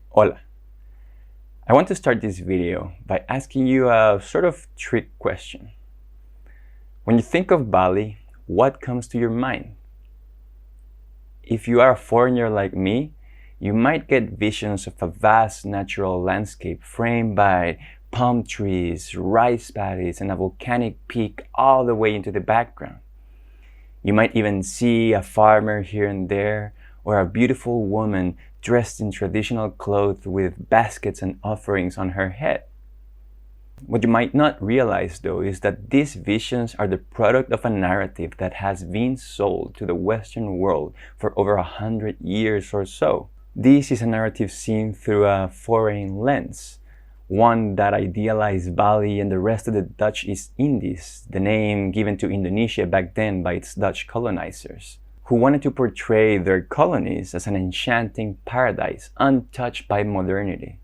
Hola. I want to start this video by asking you a sort of trick question. When you think of Bali, what comes to your mind? If you are a foreigner like me, you might get visions of a vast natural landscape framed by palm trees, rice paddies, and a volcanic peak all the way into the background. You might even see a farmer here and there, or a beautiful woman dressed in traditional clothes with baskets and offerings on her head. What you might not realize, though, is that these visions are the product of a narrative that has been sold to the Western world for over 100 years or so. This is a narrative seen through a foreign lens, one that idealized Bali and the rest of the Dutch East Indies, the name given to Indonesia back then by its Dutch colonizers, who wanted to portray their colonies as an enchanting paradise untouched by modernity.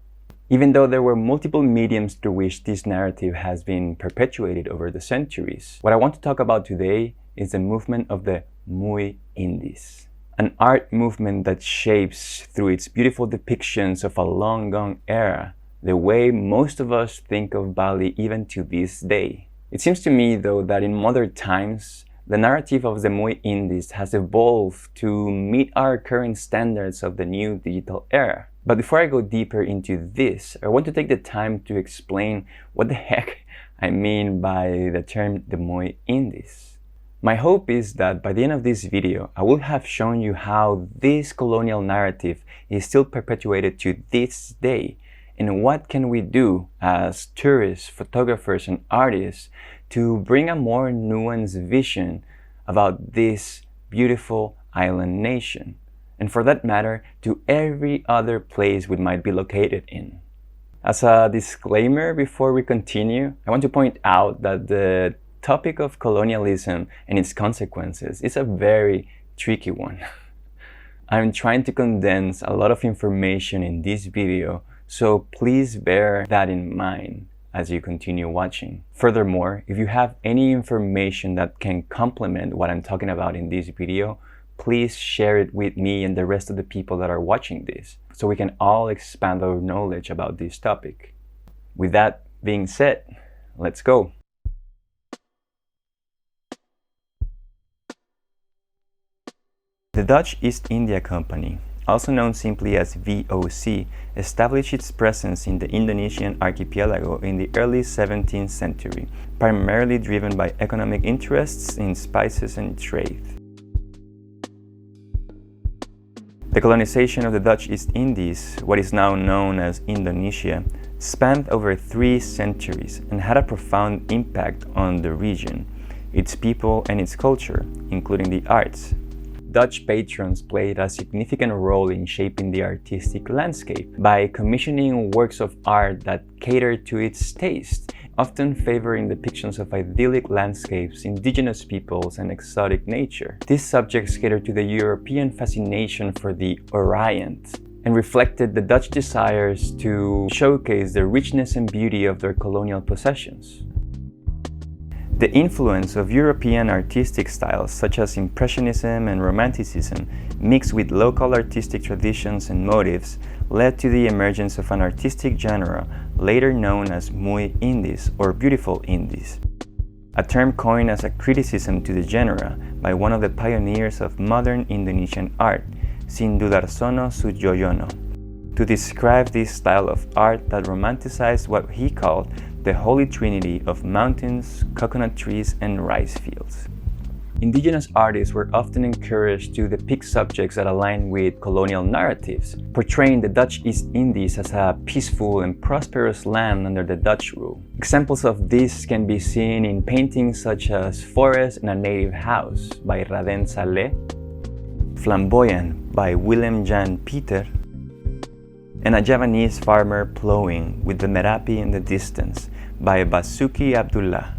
Even though there were multiple mediums through which this narrative has been perpetuated over the centuries, what I want to talk about today is the movement of the Mooi Indies, an art movement that shapes through its beautiful depictions of a long gone era the way most of us think of Bali even to this day. It seems to me, though, that in modern times, the narrative of the Mooi Indies has evolved to meet our current standards of the new digital era. But before I go deeper into this, I want to take the time to explain what the heck I mean by the term the Mooi Indies. My hope is that by the end of this video, I will have shown you how this colonial narrative is still perpetuated to this day, and what can we do as tourists, photographers, and artists to bring a more nuanced vision about this beautiful island nation, and for that matter, to every other place we might be located in. As a disclaimer before we continue, I want to point out that the topic of colonialism and its consequences is a very tricky one. I'm trying to condense a lot of information in this video, so please bear that in mind as you continue watching. Furthermore, if you have any information that can complement what I'm talking about in this video, please share it with me and the rest of the people that are watching this, so we can all expand our knowledge about this topic. With that being said, let's go. The Dutch East India Company, also known simply as VOC, established its presence in the Indonesian archipelago in the early 17th century, primarily driven by economic interests in spices and trade. The colonization of the Dutch East Indies, what is now known as Indonesia, spanned over 3 centuries and had a profound impact on the region, its people and its culture, including the arts. Dutch patrons played a significant role in shaping the artistic landscape by commissioning works of art that catered to its taste, often favoring depictions of idyllic landscapes, indigenous peoples, and exotic nature. These subjects catered to the European fascination for the Orient and reflected the Dutch desires to showcase the richness and beauty of their colonial possessions. The influence of European artistic styles such as Impressionism and Romanticism, mixed with local artistic traditions and motifs, led to the emergence of an artistic genre later known as Mooi Indies or Beautiful Indies, a term coined as a criticism to the genre by one of the pioneers of modern Indonesian art, Sindudarsono Sudjojono, to describe this style of art that romanticized what he called the holy trinity of mountains, coconut trees, and rice fields. Indigenous artists were often encouraged to depict subjects that align with colonial narratives, portraying the Dutch East Indies as a peaceful and prosperous land under the Dutch rule. Examples of this can be seen in paintings such as Forest and a Native House by Raden Saleh, Flamboyant by Willem Jan Pieter, and A Javanese Farmer Plowing with the Merapi in the Distance by Basuki Abdullah.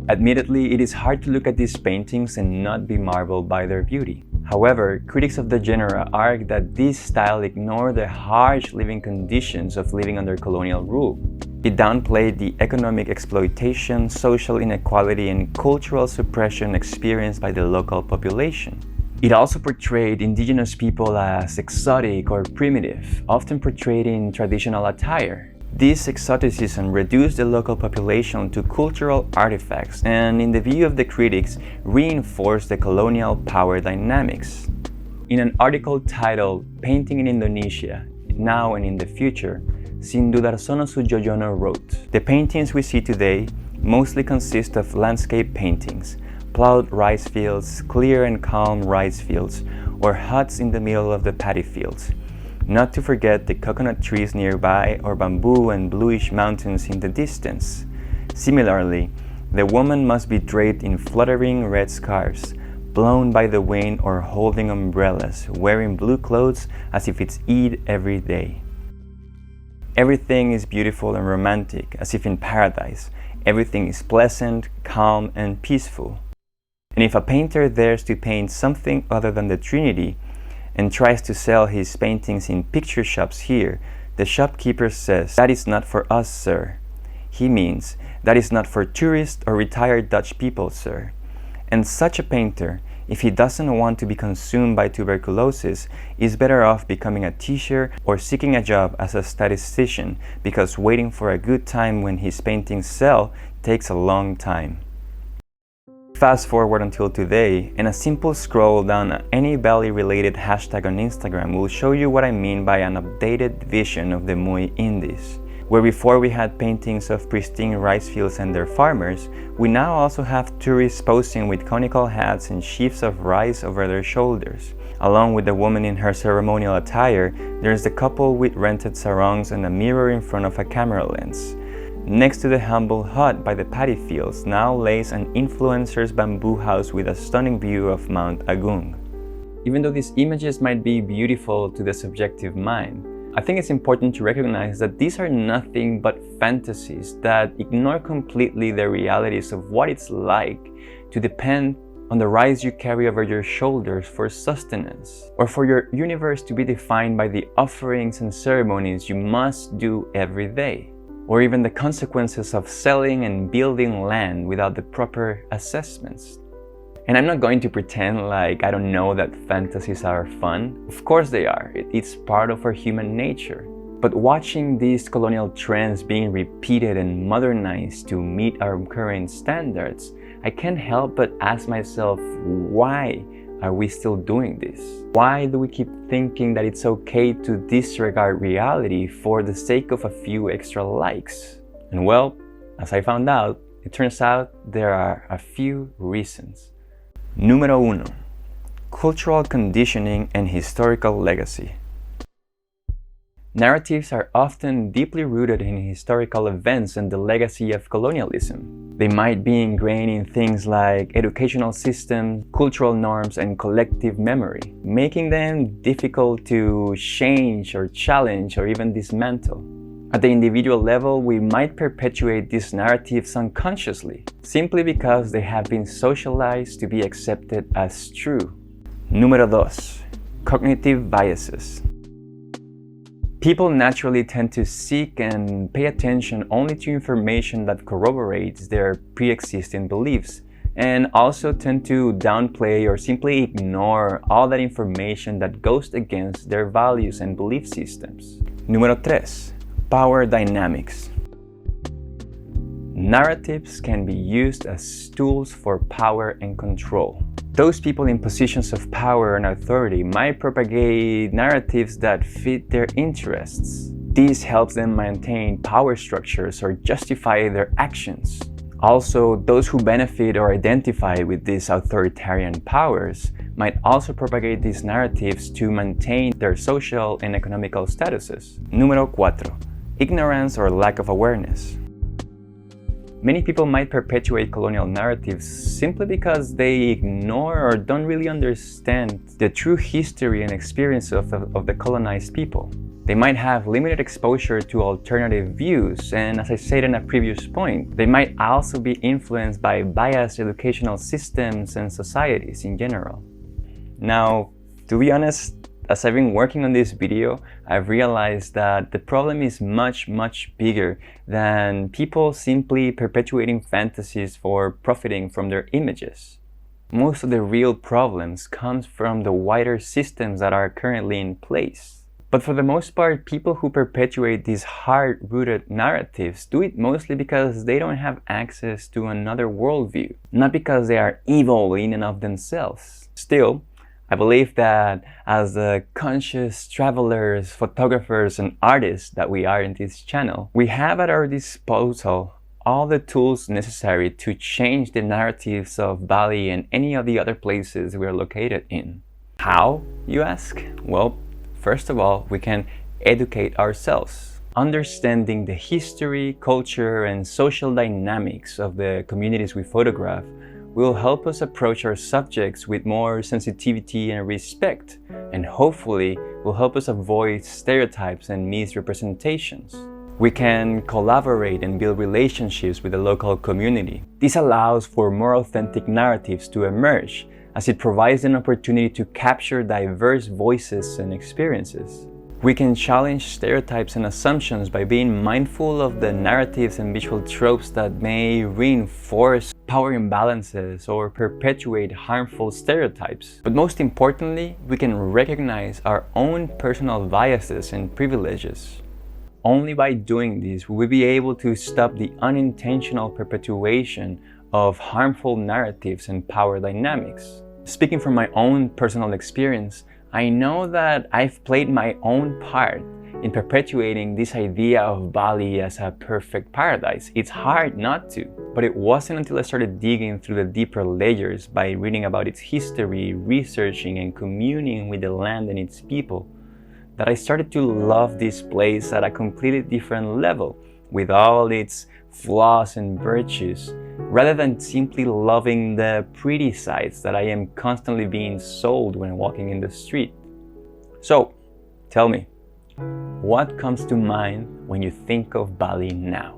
Admittedly, it is hard to look at these paintings and not be marveled by their beauty. However, critics of the genre argue that this style ignored the harsh living conditions of living under colonial rule. It downplayed the economic exploitation, social inequality, and cultural suppression experienced by the local population. It also portrayed indigenous people as exotic or primitive, often portrayed in traditional attire. This exoticism reduced the local population to cultural artifacts and, in the view of the critics, reinforced the colonial power dynamics. In an article titled "Painting in Indonesia, Now and in the Future," Sindudarsono Sudjojono wrote, "The paintings we see today mostly consist of landscape paintings, plowed rice fields, clear and calm rice fields, or huts in the middle of the paddy fields. Not to forget the coconut trees nearby or bamboo and bluish mountains in the distance. Similarly, the woman must be draped in fluttering red scarves, blown by the wind or holding umbrellas, wearing blue clothes as if it's Eid every day. Everything is beautiful and romantic, as if in paradise. Everything is pleasant, calm, and peaceful. And if a painter dares to paint something other than the Trinity and tries to sell his paintings in picture shops here, the shopkeeper says, 'That is not for us, sir.' He means, 'That is not for tourists or retired Dutch people, sir.' And such a painter, if he doesn't want to be consumed by tuberculosis, is better off becoming a teacher or seeking a job as a statistician, because waiting for a good time when his paintings sell takes a long time." Fast forward until today, and a simple scroll down any Bali-related hashtag on Instagram will show you what I mean by an updated vision of the Mooi Indies. Where before we had paintings of pristine rice fields and their farmers, we now also have tourists posing with conical hats and sheaves of rice over their shoulders. Along with the woman in her ceremonial attire, there's the couple with rented sarongs and a mirror in front of a camera lens. Next to the humble hut by the paddy fields now lays an influencer's bamboo house with a stunning view of Mount Agung. Even though these images might be beautiful to the subjective mind, I think it's important to recognize that these are nothing but fantasies that ignore completely the realities of what it's like to depend on the rice you carry over your shoulders for sustenance, or for your universe to be defined by the offerings and ceremonies you must do every day, or even the consequences of selling and building land without the proper assessments. And I'm not going to pretend like I don't know that fantasies are fun. Of course they are. It's part of our human nature. But watching these colonial trends being repeated and modernized to meet our current standards, I can't help but ask myself, why are we still doing this? Why do we keep thinking that it's okay to disregard reality for the sake of a few extra likes? And well, as I found out, it turns out there are a few reasons. Número 1. Cultural conditioning and historical legacy. Narratives are often deeply rooted in historical events and the legacy of colonialism. They might be ingrained in things like educational systems, cultural norms, and collective memory, making them difficult to change or challenge or even dismantle. At the individual level, we might perpetuate these narratives unconsciously, simply because they have been socialized to be accepted as true. Número 2. Cognitive biases. People naturally tend to seek and pay attention only to information that corroborates their pre-existing beliefs, and also tend to downplay or simply ignore all that information that goes against their values and belief systems. Número 3. Power dynamics. Narratives can be used as tools for power and control. Those people in positions of power and authority might propagate narratives that fit their interests. This helps them maintain power structures or justify their actions. Also, those who benefit or identify with these authoritarian powers might also propagate these narratives to maintain their social and economical statuses. Número 4. Ignorance or lack of awareness. Many people might perpetuate colonial narratives simply because they ignore or don't really understand the true history and experience of the colonized people. They might have limited exposure to alternative views, and as I said in a previous point, they might also be influenced by biased educational systems and societies in general. Now, to be honest, as I've been working on this video, I've realized that the problem is much bigger than people simply perpetuating fantasies for profiting from their images. Most of the real problems comes from the wider systems that are currently in place. But for the most part, people who perpetuate these hard-rooted narratives do it mostly because they don't have access to another worldview, not because they are evil in and of themselves. Still, I believe that as the conscious travelers, photographers, and artists that we are in this channel, we have at our disposal all the tools necessary to change the narratives of Bali and any of the other places we are located in. How, you ask? Well, first of all, we can educate ourselves. Understanding the history, culture, and social dynamics of the communities we photograph will help us approach our subjects with more sensitivity and respect, and hopefully will help us avoid stereotypes and misrepresentations. We can collaborate and build relationships with the local community. This allows for more authentic narratives to emerge, as it provides an opportunity to capture diverse voices and experiences. We can challenge stereotypes and assumptions by being mindful of the narratives and visual tropes that may reinforce power imbalances or perpetuate harmful stereotypes. But most importantly, we can recognize our own personal biases and privileges. Only by doing this will we be able to stop the unintentional perpetuation of harmful narratives and power dynamics. Speaking from my own personal experience, I know that I've played my own part in perpetuating this idea of Bali as a perfect paradise. It's hard not to, but it wasn't until I started digging through the deeper layers by reading about its history, researching and communing with the land and its people that I started to love this place at a completely different level, with all its flaws and virtues, rather than simply loving the pretty sights that I am constantly being sold when walking in the street. So, tell me, what comes to mind when you think of Bali now?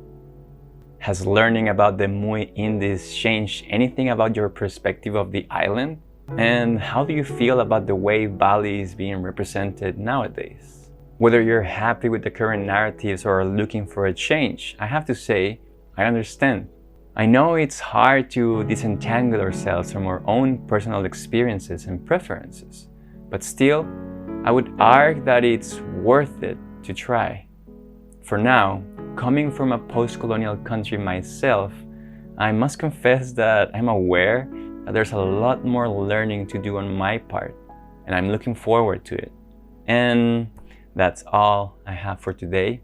Has learning about the Mooi Indies changed anything about your perspective of the island? And how do you feel about the way Bali is being represented nowadays? Whether you're happy with the current narratives or are looking for a change, I have to say, I understand. I know it's hard to disentangle ourselves from our own personal experiences and preferences, but still, I would argue that it's worth it to try. For now, coming from a post-colonial country myself, I must confess that I'm aware that there's a lot more learning to do on my part, and I'm looking forward to it. And that's all I have for today.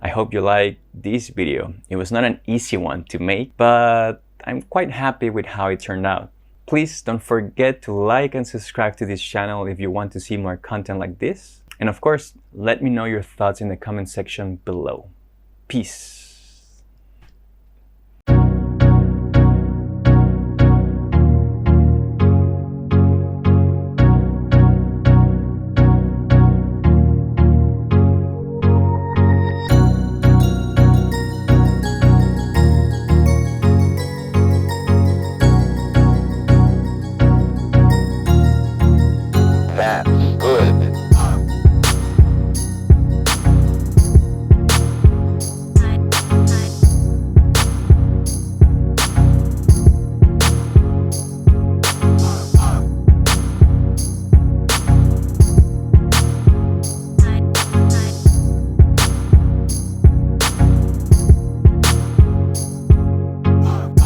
I hope you liked this video. It was not an easy one to make, but I'm quite happy with how it turned out. Please don't forget to like and subscribe to this channel if you want to see more content like this. And of course, let me know your thoughts in the comment section below. Peace.